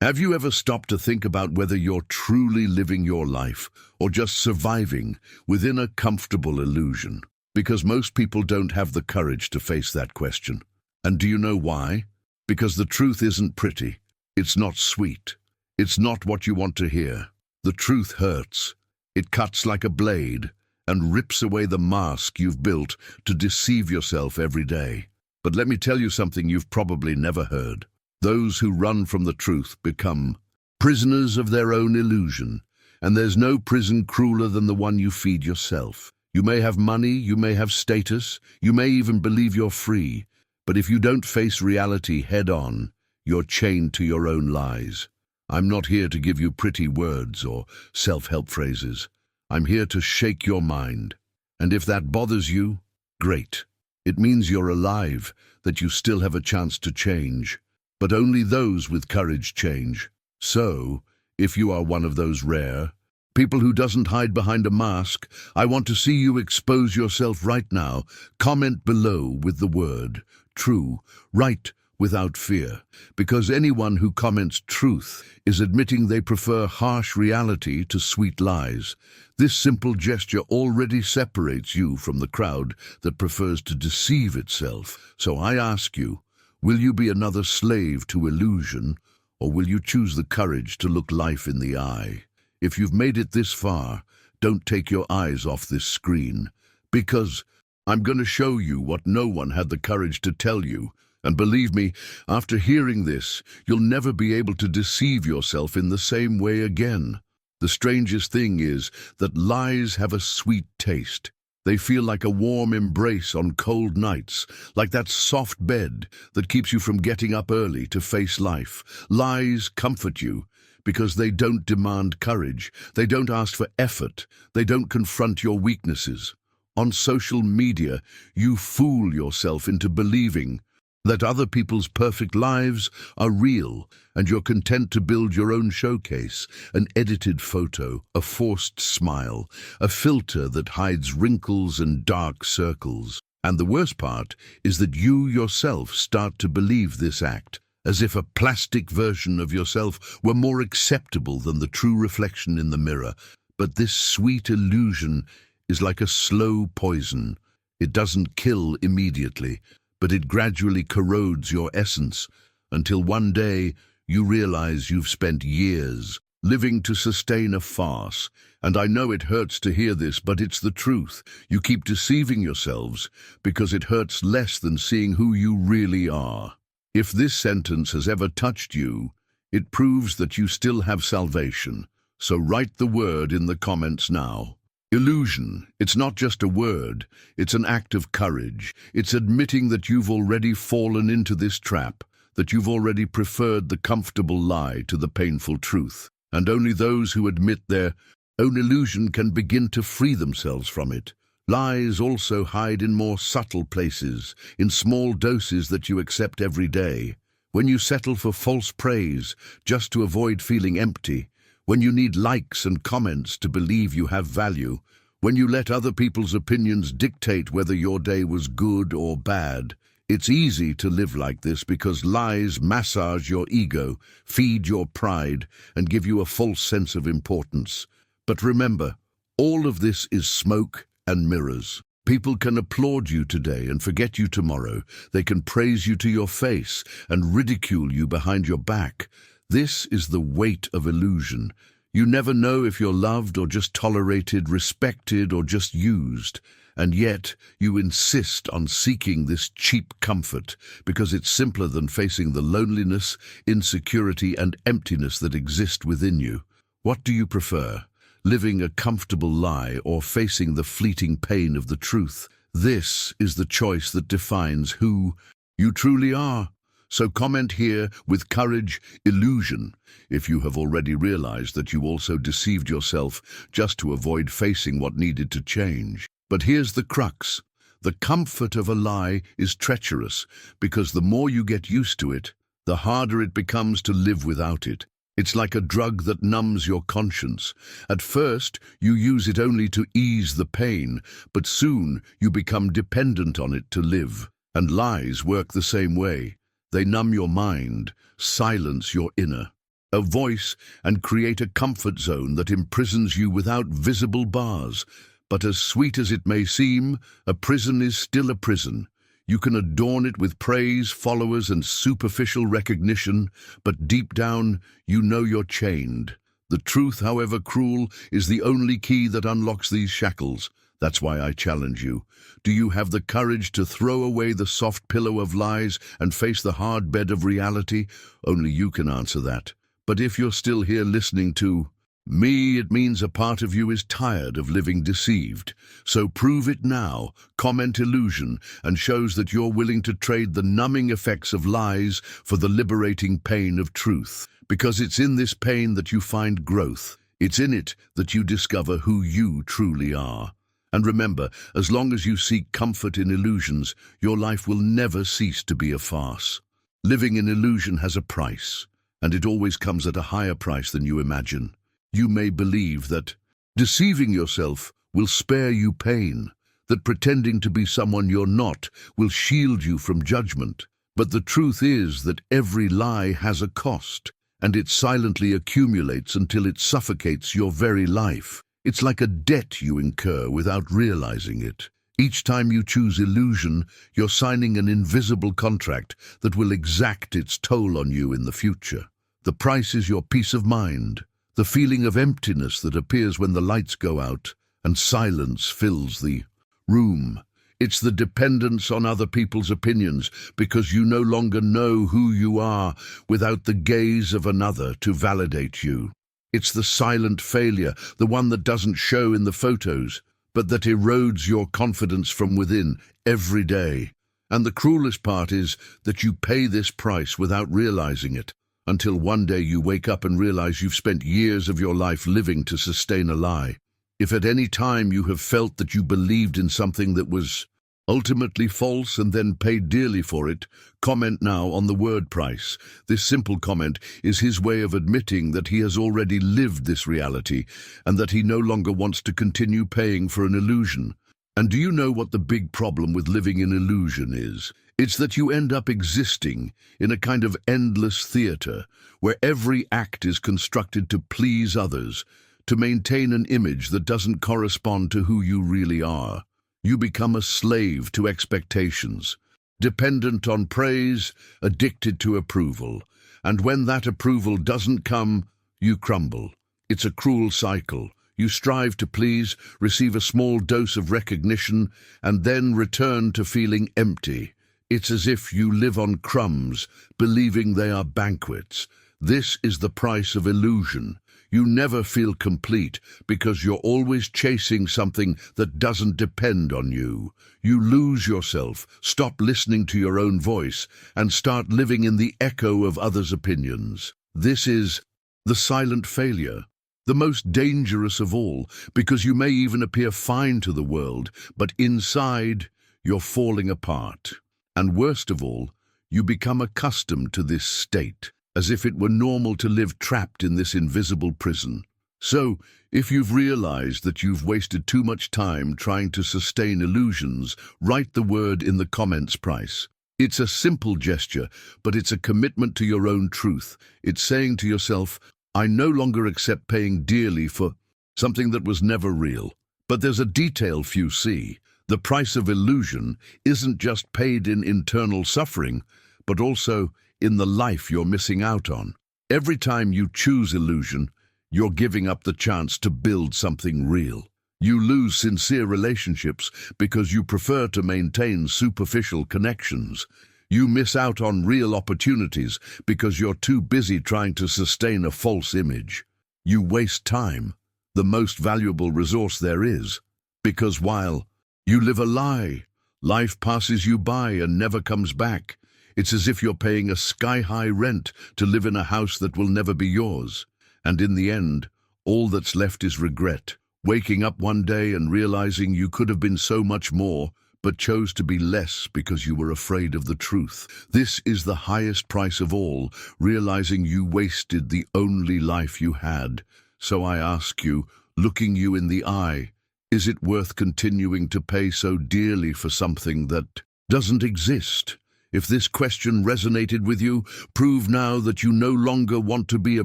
Have you ever stopped to think about whether you're truly living your life or just surviving within a comfortable illusion? Because most people don't have the courage to face that question. And do you know why? Because the truth isn't pretty. It's not sweet. It's not what you want to hear. The truth hurts. It cuts like a blade and rips away the mask you've built to deceive yourself every day. But let me tell you something you've probably never heard. Those who run from the truth become prisoners of their own illusion, and there's no prison crueler than the one you feed yourself. You may have money, you may have status, you may even believe you're free, but if you don't face reality head-on, you're chained to your own lies. I'm not here to give you pretty words or self-help phrases. I'm here to shake your mind. And if that bothers you, great. It means you're alive, that you still have a chance to change. But only those with courage change. So, if you are one of those rare people who doesn't hide behind a mask, I want to see you expose yourself right now. Comment below with the word true, right, without fear. Because anyone who comments truth is admitting they prefer harsh reality to sweet lies. This simple gesture already separates you from the crowd that prefers to deceive itself. So I ask you, will you be another slave to illusion, or will you choose the courage to look life in the eye? If you've made it this far, don't take your eyes off this screen, because I'm going to show you what no one had the courage to tell you. And believe me, after hearing this, you'll never be able to deceive yourself in the same way again. The strangest thing is that lies have a sweet taste. They feel like a warm embrace on cold nights, like that soft bed that keeps you from getting up early to face life. Lies comfort you because they don't demand courage, they don't ask for effort, they don't confront your weaknesses. On social media, you fool yourself into believing that other people's perfect lives are real, and you're content to build your own showcase, an edited photo, a forced smile, a filter that hides wrinkles and dark circles. And the worst part is that you yourself start to believe this act, as if a plastic version of yourself were more acceptable than the true reflection in the mirror. But this sweet illusion is like a slow poison. It doesn't kill immediately, but it gradually corrodes your essence until one day you realize you've spent years living to sustain a farce. And I know it hurts to hear this, but it's the truth. You keep deceiving yourselves because it hurts less than seeing who you really are. If this sentence has ever touched you, it proves that you still have salvation. So write the word in the comments now. Illusion. It's not just a word, it's an act of courage. It's admitting that you've already fallen into this trap, that you've already preferred the comfortable lie to the painful truth. And only those who admit their own illusion can begin to free themselves from it. Lies also hide in more subtle places, in small doses that you accept every day. When you settle for false praise just to avoid feeling empty, when you need likes and comments to believe you have value, when you let other people's opinions dictate whether your day was good or bad. It's easy to live like this because lies massage your ego, feed your pride, and give you a false sense of importance. But remember, all of this is smoke and mirrors. People can applaud you today and forget you tomorrow. They can praise you to your face and ridicule you behind your back. This is the weight of illusion. You never know if you're loved or just tolerated, respected or just used. And yet, you insist on seeking this cheap comfort because it's simpler than facing the loneliness, insecurity and emptiness that exist within you. What do you prefer? Living a comfortable lie or facing the fleeting pain of the truth? This is the choice that defines who you truly are. So comment here with courage, illusion, if you have already realized that you also deceived yourself just to avoid facing what needed to change. But here's the crux. The comfort of a lie is treacherous because the more you get used to it, the harder it becomes to live without it. It's like a drug that numbs your conscience. At first, you use it only to ease the pain, but soon you become dependent on it to live. And lies work the same way. They numb your mind, silence your inner. a voice, and create a comfort zone that imprisons you without visible bars. But as sweet as it may seem, a prison is still a prison. You can adorn it with praise, followers, and superficial recognition, but deep down, you know you're chained. The truth, however cruel, is the only key that unlocks these shackles. That's why I challenge you. Do you have the courage to throw away the soft pillow of lies and face the hard bed of reality? Only you can answer that. But if you're still here listening to me, it means a part of you is tired of living deceived. So prove it now. Comment illusion and shows that you're willing to trade the numbing effects of lies for the liberating pain of truth. Because it's in this pain that you find growth. It's in it that you discover who you truly are. And remember, as long as you seek comfort in illusions, your life will never cease to be a farce. Living in illusion has a price, and it always comes at a higher price than you imagine. You may believe that deceiving yourself will spare you pain, that pretending to be someone you're not will shield you from judgment. But the truth is that every lie has a cost, and it silently accumulates until it suffocates your very life. It's like a debt you incur without realizing it. Each time you choose illusion, you're signing an invisible contract that will exact its toll on you in the future. The price is your peace of mind, the feeling of emptiness that appears when the lights go out and silence fills the room. It's the dependence on other people's opinions because you no longer know who you are without the gaze of another to validate you. It's the silent failure, the one that doesn't show in the photos, but that erodes your confidence from within every day. And the cruelest part is that you pay this price without realizing it, until one day you wake up and realize you've spent years of your life living to sustain a lie. If at any time you have felt that you believed in something that was ultimately false and then paid dearly for it, comment now on the word price. This simple comment is his way of admitting that he has already lived this reality and that he no longer wants to continue paying for an illusion. And do you know what the big problem with living in illusion is? It's that you end up existing in a kind of endless theater where every act is constructed to please others, to maintain an image that doesn't correspond to who you really are. You become a slave to expectations, dependent on praise, addicted to approval. And when that approval doesn't come, you crumble. It's a cruel cycle. You strive to please, receive a small dose of recognition, and then return to feeling empty. It's as if you live on crumbs, believing they are banquets. This is the price of illusion. You never feel complete because you're always chasing something that doesn't depend on you. You lose yourself, stop listening to your own voice, and start living in the echo of others' opinions. This is the silent failure, the most dangerous of all, because you may even appear fine to the world, but inside, you're falling apart. And worst of all, you become accustomed to this state, as if it were normal to live trapped in this invisible prison. So, if you've realized that you've wasted too much time trying to sustain illusions, write the word in the comments price. It's a simple gesture, but it's a commitment to your own truth. It's saying to yourself, I no longer accept paying dearly for something that was never real. But there's a detail few see. The price of illusion isn't just paid in internal suffering, but also in the life you're missing out on. Every time you choose illusion, you're giving up the chance to build something real. You lose sincere relationships because you prefer to maintain superficial connections. You miss out on real opportunities because you're too busy trying to sustain a false image. You waste time, the most valuable resource there is, because while you live a lie, life passes you by and never comes back. It's as if you're paying a sky-high rent to live in a house that will never be yours. And in the end, all that's left is regret. Waking up one day and realizing you could have been so much more, but chose to be less because you were afraid of the truth. This is the highest price of all, realizing you wasted the only life you had. So I ask you, looking you in the eye, is it worth continuing to pay so dearly for something that doesn't exist? If this question resonated with you, prove now that you no longer want to be a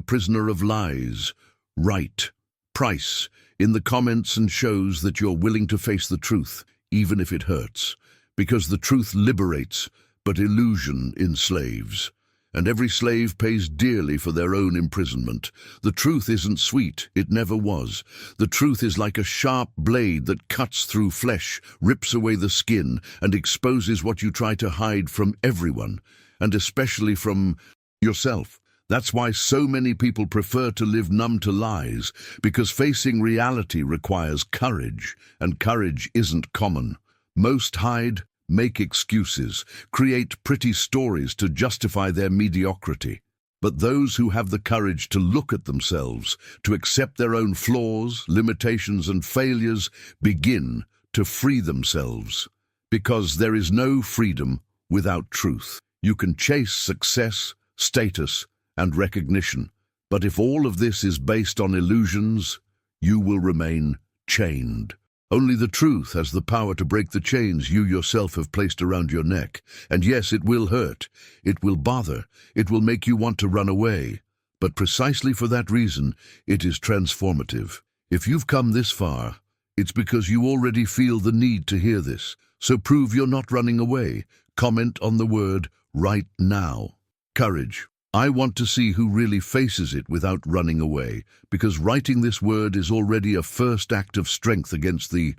prisoner of lies. Write "price" in the comments and shows that you're willing to face the truth, even if it hurts. Because the truth liberates, but illusion enslaves. And every slave pays dearly for their own imprisonment. The truth isn't sweet, it never was. The truth is like a sharp blade that cuts through flesh, rips away the skin, and exposes what you try to hide from everyone, and especially from yourself. That's why so many people prefer to live numb to lies, because facing reality requires courage, and courage isn't common. Most hide, make excuses, create pretty stories to justify their mediocrity. But those who have the courage to look at themselves, to accept their own flaws, limitations, and failures, begin to free themselves. Because there is no freedom without truth. You can chase success, status, and recognition, but if all of this is based on illusions, you will remain chained. Only the truth has the power to break the chains you yourself have placed around your neck. And yes, it will hurt, it will bother, it will make you want to run away. But precisely for that reason, it is transformative. If you've come this far, it's because you already feel the need to hear this. So prove you're not running away. Comment on the word "right now." Courage. I want to see who really faces it without running away, because writing this word is already a first act of strength against the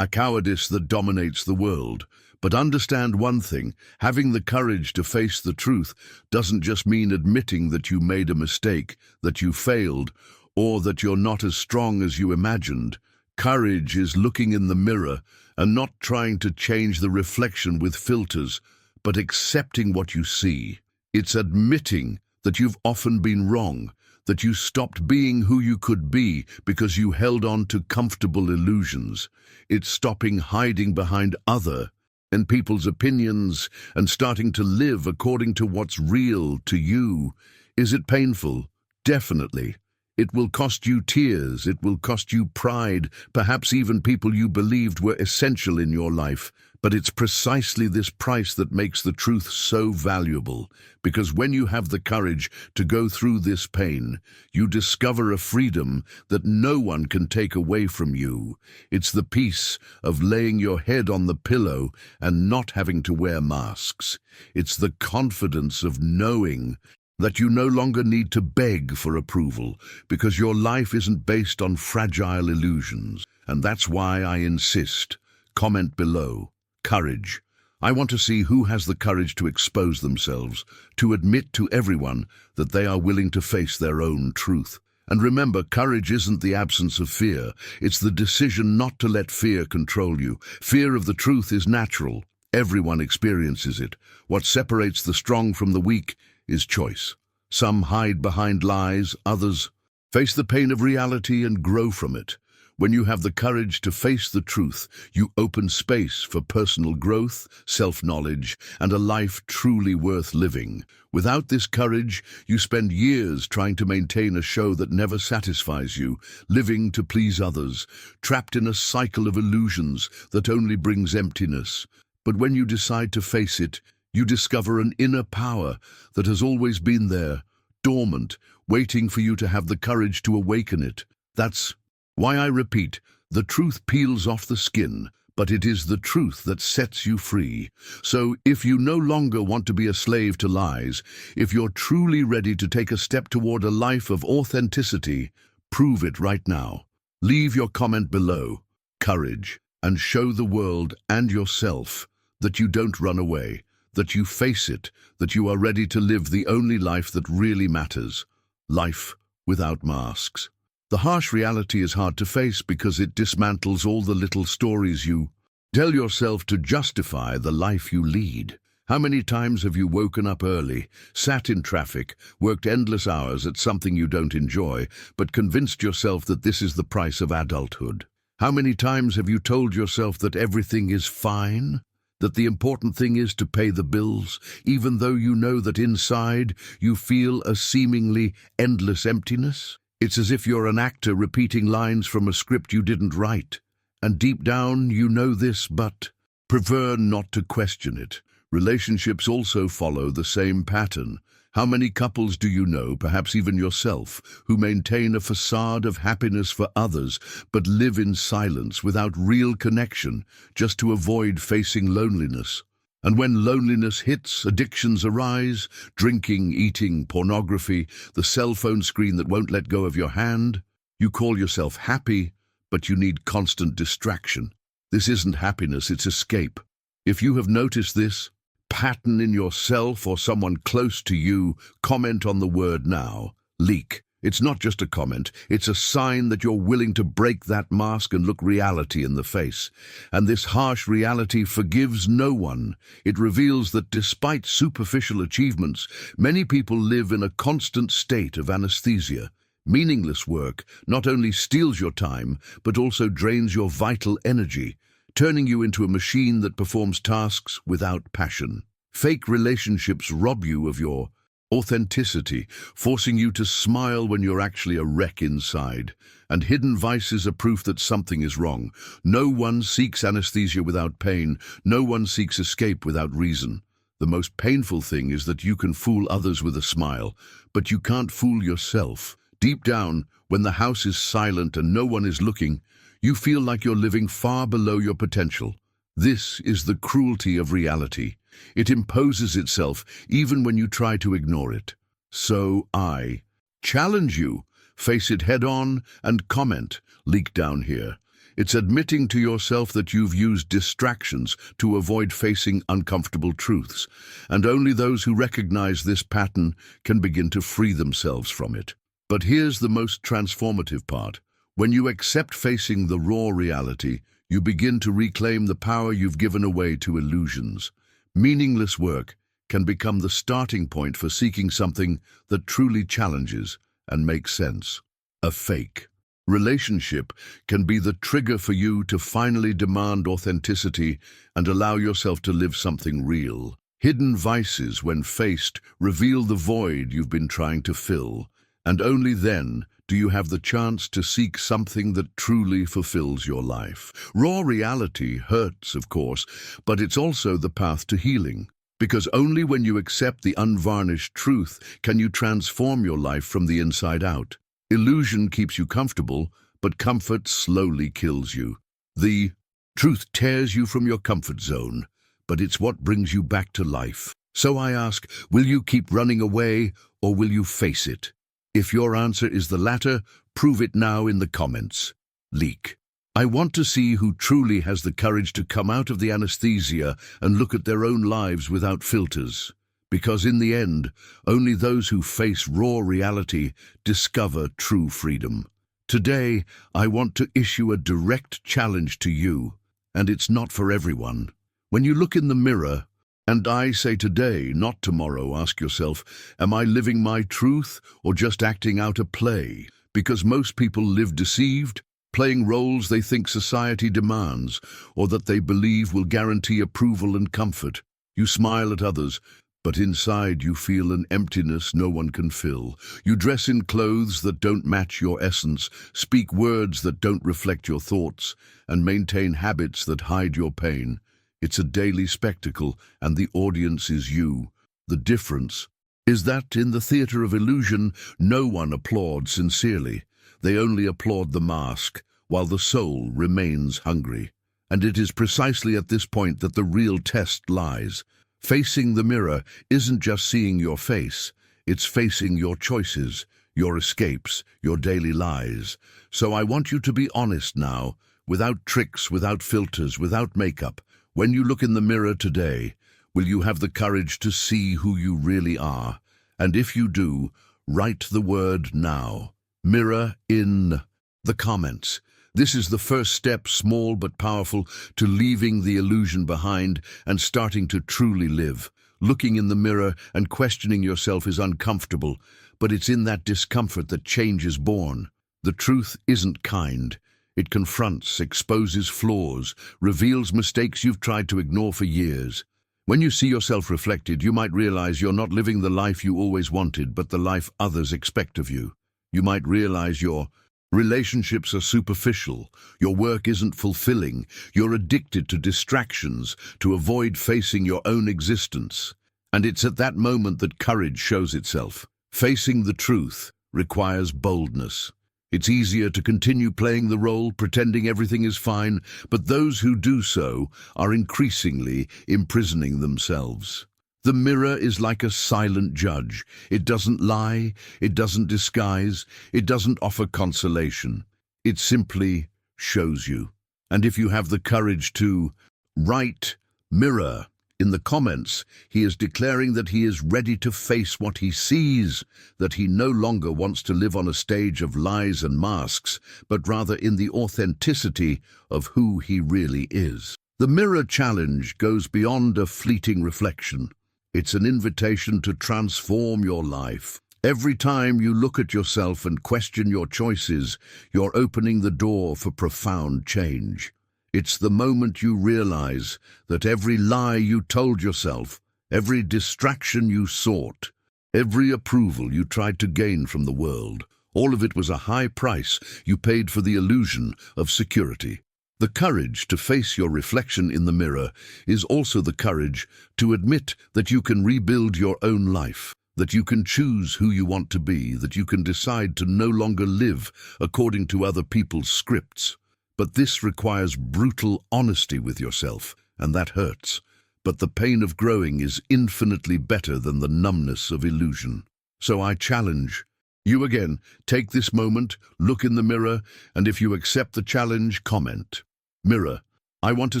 cowardice that dominates the world. But understand one thing, having the courage to face the truth doesn't just mean admitting that you made a mistake, that you failed, or that you're not as strong as you imagined. Courage is looking in the mirror and not trying to change the reflection with filters, but accepting what you see. It's admitting that you've often been wrong, that you stopped being who you could be because you held on to comfortable illusions. It's stopping hiding behind other and people's opinions and starting to live according to what's real to you. Is it painful? Definitely. It will cost you tears, it will cost you pride, perhaps even people you believed were essential in your life. But it's precisely this price that makes the truth so valuable, because when you have the courage to go through this pain, you discover a freedom that no one can take away from you. It's the peace of laying your head on the pillow and not having to wear masks. It's the confidence of knowing that you no longer need to beg for approval, because your life isn't based on fragile illusions. And that's why I insist. Comment below. Courage. I want to see who has the courage to expose themselves, to admit to everyone that they are willing to face their own truth. And remember, courage isn't the absence of fear. It's the decision not to let fear control you. Fear of the truth is natural. Everyone experiences it. What separates the strong from the weak is choice. Some hide behind lies, others face the pain of reality and grow from it. When you have the courage to face the truth, you open space for personal growth, self-knowledge, and a life truly worth living. Without this courage, you spend years trying to maintain a show that never satisfies you, living to please others, trapped in a cycle of illusions that only brings emptiness. But when you decide to face it, you discover an inner power that has always been there, dormant, waiting for you to have the courage to awaken it. That's why I repeat, the truth peels off the skin, but it is the truth that sets you free. So if you no longer want to be a slave to lies, if you're truly ready to take a step toward a life of authenticity, prove it right now. Leave your comment below. Courage, and show the world and yourself that you don't run away, that you face it, that you are ready to live the only life that really matters. Life without masks. The harsh reality is hard to face because it dismantles all the little stories you tell yourself to justify the life you lead. How many times have you woken up early, sat in traffic, worked endless hours at something you don't enjoy, but convinced yourself that this is the price of adulthood? How many times have you told yourself that everything is fine, that the important thing is to pay the bills, even though you know that inside you feel a seemingly endless emptiness? It's as if you're an actor repeating lines from a script you didn't write. And deep down, you know this, but prefer not to question it. Relationships also follow the same pattern. How many couples do you know, perhaps even yourself, who maintain a facade of happiness for others, but live in silence without real connection, just to avoid facing loneliness? And when loneliness hits, addictions arise: drinking, eating, pornography, the cell phone screen that won't let go of your hand. You call yourself happy, but you need constant distraction. This isn't happiness, it's escape. If you have noticed this pattern in yourself or someone close to you, comment on the word now. Leak. It's not just a comment, it's a sign that you're willing to break that mask and look reality in the face. And this harsh reality forgives no one. It reveals that despite superficial achievements, many people live in a constant state of anesthesia. Meaningless work not only steals your time, but also drains your vital energy, turning you into a machine that performs tasks without passion. Fake relationships rob you of your authenticity, forcing you to smile when you're actually a wreck inside. And hidden vices are proof that something is wrong. No one seeks anesthesia without pain. No one seeks escape without reason. The most painful thing is that you can fool others with a smile, but you can't fool yourself. Deep down, when the house is silent and no one is looking, you feel like you're living far below your potential. This is the cruelty of reality. It imposes itself even when you try to ignore it. So I challenge you, face it head on and comment, leak down here. It's admitting to yourself that you've used distractions to avoid facing uncomfortable truths, and only those who recognize this pattern can begin to free themselves from it. But here's the most transformative part. When you accept facing the raw reality, you begin to reclaim the power you've given away to illusions. Meaningless work can become the starting point for seeking something that truly challenges and makes sense. A fake relationship can be the trigger for you to finally demand authenticity and allow yourself to live something real. Hidden vices, when faced, reveal the void you've been trying to fill, and only then do you have the chance to seek something that truly fulfills your life. Raw reality hurts, of course, but it's also the path to healing. Because only when you accept the unvarnished truth can you transform your life from the inside out. Illusion keeps you comfortable, but comfort slowly kills you. The truth tears you from your comfort zone, but it's what brings you back to life. So I ask, will you keep running away, or will you face it? If your answer is the latter, prove it now in the comments. Leak. I want to see who truly has the courage to come out of the anesthesia and look at their own lives without filters. Because in the end, only those who face raw reality discover true freedom. Today, I want to issue a direct challenge to you, and it's not for everyone. When you look in the mirror, and I say today, not tomorrow, ask yourself, am I living my truth or just acting out a play? Because most people live deceived, playing roles they think society demands or that they believe will guarantee approval and comfort. You smile at others, but inside you feel an emptiness no one can fill. You dress in clothes that don't match your essence, speak words that don't reflect your thoughts, and maintain habits that hide your pain. It's a daily spectacle, and the audience is you. The difference is that in the theater of illusion, no one applauds sincerely. They only applaud the mask, while the soul remains hungry. And it is precisely at this point that the real test lies. Facing the mirror isn't just seeing your face, it's facing your choices, your escapes, your daily lies. So I want you to be honest now, without tricks, without filters, without makeup. When you look in the mirror today, will you have the courage to see who you really are? And if you do, write the word now. Mirror in the comments. This is the first step, small but powerful, to leaving the illusion behind and starting to truly live. Looking in the mirror and questioning yourself is uncomfortable, but it's in that discomfort that change is born. The truth isn't kind. It confronts, exposes flaws, reveals mistakes you've tried to ignore for years. When you see yourself reflected, you might realize you're not living the life you always wanted, but the life others expect of you. You might realize you're Relationships are superficial. Your work isn't fulfilling. You're addicted to distractions to avoid facing your own existence. And it's at that moment that courage shows itself. Facing the truth requires boldness. It's easier to continue playing the role, pretending everything is fine, but those who do so are increasingly imprisoning themselves. The mirror is like a silent judge. It doesn't lie, it doesn't disguise, it doesn't offer consolation. It simply shows you. And if you have the courage to write "mirror" in the comments, he is declaring that he is ready to face what he sees, that he no longer wants to live on a stage of lies and masks, but rather in the authenticity of who he really is. The mirror challenge goes beyond a fleeting reflection. It's an invitation to transform your life. Every time you look at yourself and question your choices, you're opening the door for profound change. It's the moment you realize that every lie you told yourself, every distraction you sought, every approval you tried to gain from the world, all of it was a high price you paid for the illusion of security. The courage to face your reflection in the mirror is also the courage to admit that you can rebuild your own life, that you can choose who you want to be, that you can decide to no longer live according to other people's scripts. But this requires brutal honesty with yourself, and that hurts. But the pain of growing is infinitely better than the numbness of illusion. So I challenge you again, take this moment, look in the mirror, and if you accept the challenge, comment. Mirror, I want to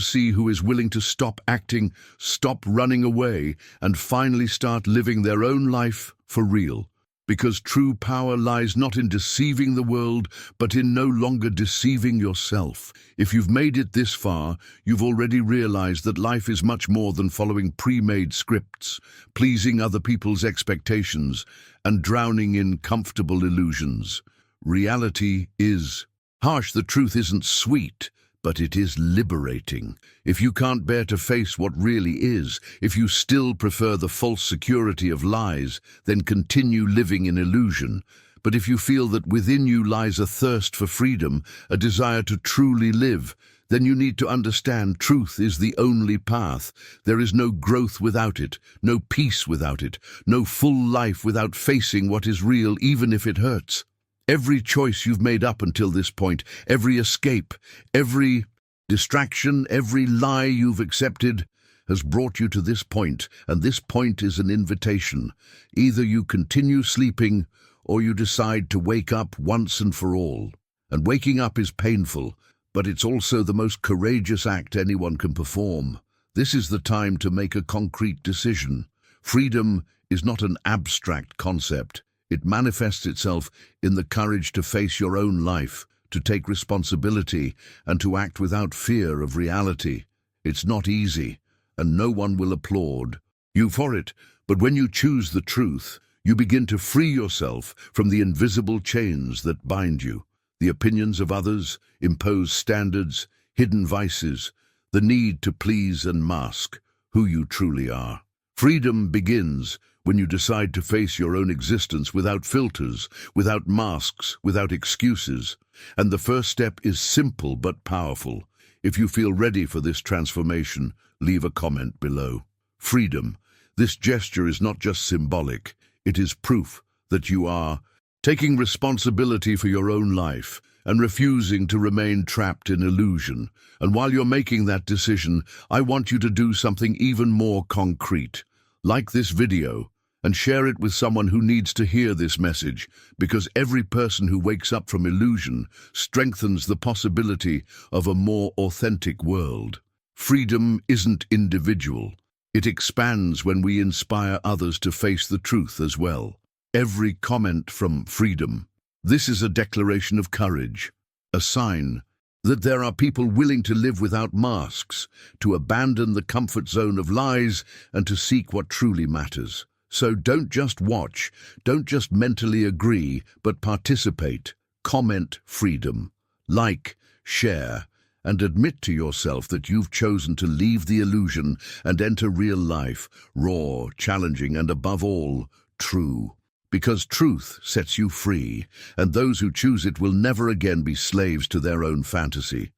see who is willing to stop acting, stop running away, and finally start living their own life for real. Because true power lies not in deceiving the world, but in no longer deceiving yourself. If you've made it this far, you've already realized that life is much more than following pre-made scripts, pleasing other people's expectations, and drowning in comfortable illusions. Reality is harsh. The truth isn't sweet, but it is liberating. If you can't bear to face what really is, if you still prefer the false security of lies, then continue living in illusion. But if you feel that within you lies a thirst for freedom, a desire to truly live, then you need to understand truth is the only path. There is no growth without it, no peace without it, no full life without facing what is real, even if it hurts. Every choice you've made up until this point, every escape, every distraction, every lie you've accepted has brought you to this point, and this point is an invitation. Either you continue sleeping or you decide to wake up once and for all. And waking up is painful, but it's also the most courageous act anyone can perform. This is the time to make a concrete decision. Freedom is not an abstract concept. It manifests itself in the courage to face your own life, to take responsibility, and to act without fear of reality. It's not easy, and no one will applaud you for it, but when you choose the truth, you begin to free yourself from the invisible chains that bind you, the opinions of others, imposed standards, hidden vices, the need to please and mask who you truly are. Freedom begins when you decide to face your own existence without filters, without masks, without excuses. And the first step is simple but powerful. If you feel ready for this transformation, leave a comment below. Freedom. This gesture is not just symbolic, it is proof that you are taking responsibility for your own life and refusing to remain trapped in illusion. And while you're making that decision, I want you to do something even more concrete. Like this video and share it with someone who needs to hear this message, because every person who wakes up from illusion strengthens the possibility of a more authentic world. Freedom isn't individual. It expands when we inspire others to face the truth as well. Every comment from freedom. This is a declaration of courage, a sign that there are people willing to live without masks, to abandon the comfort zone of lies, and to seek what truly matters. So don't just watch, don't just mentally agree, but participate. Comment freedom. Like, share, and admit to yourself that you've chosen to leave the illusion and enter real life, raw, challenging, and above all, true. Because truth sets you free, and those who choose it will never again be slaves to their own fantasy.